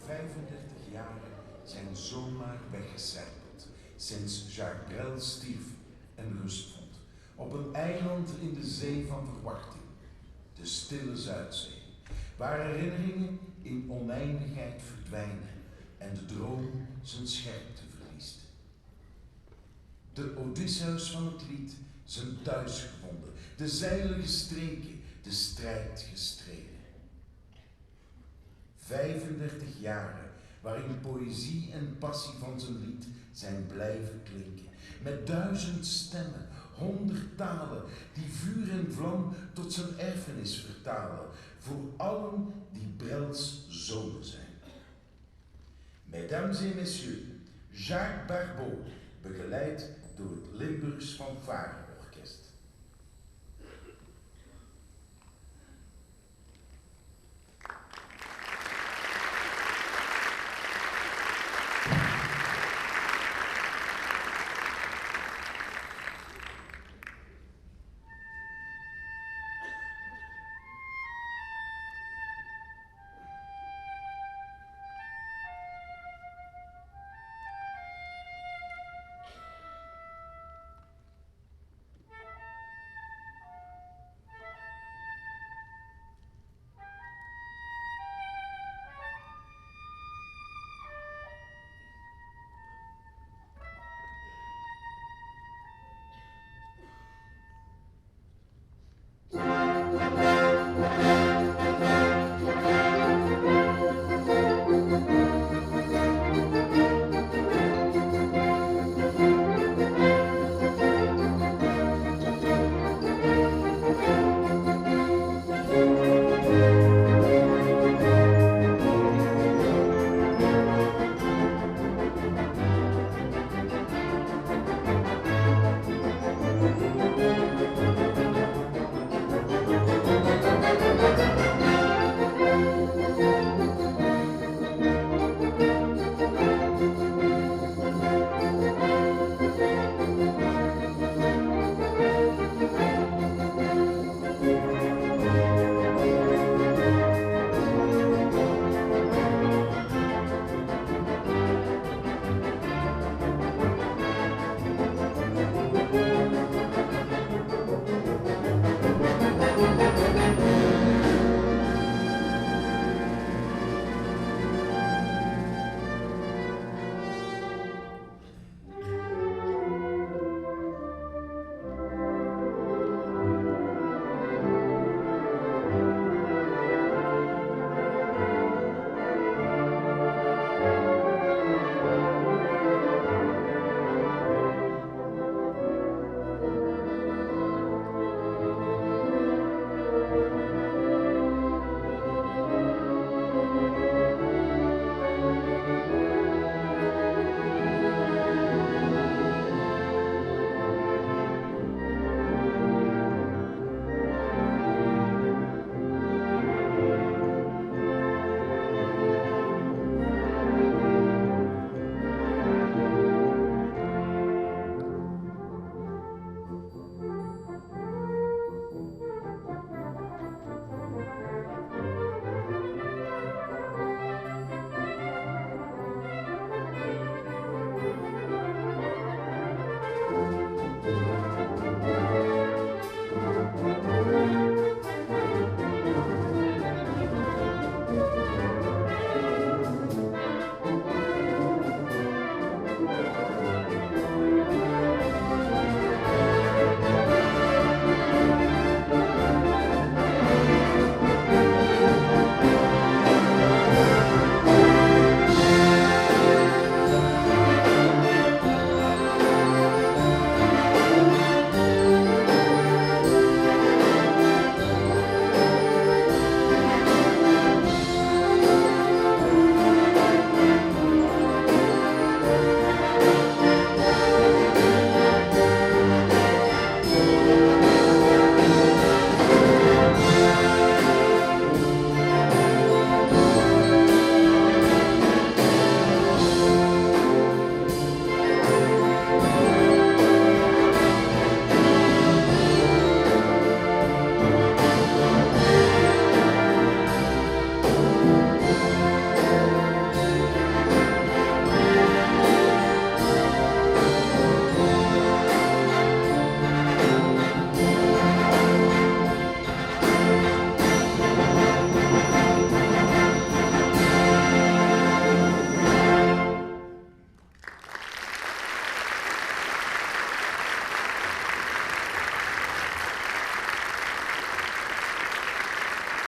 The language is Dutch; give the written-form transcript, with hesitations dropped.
35 jaren zijn zomaar weggecijpeld sinds Jacques Brel stierf en rust vond op een eiland in de zee van verwachting, de stille Zuidzee, waar herinneringen in oneindigheid verdwijnen en de droom zijn scherpte verliest. De Odysseus van het lied zijn thuis gevonden, de zeilen gestreken, de strijd gestreden. 35 jaren waarin poëzie en passie van zijn lied zijn blijven klinken, met 1000 stemmen, 100 talen, die vuur en vlam tot zijn erfenis vertalen, voor allen die Brels zonen zijn. Mesdames et messieurs, Jacques Barbeau, begeleid door het Limburgs fanfare.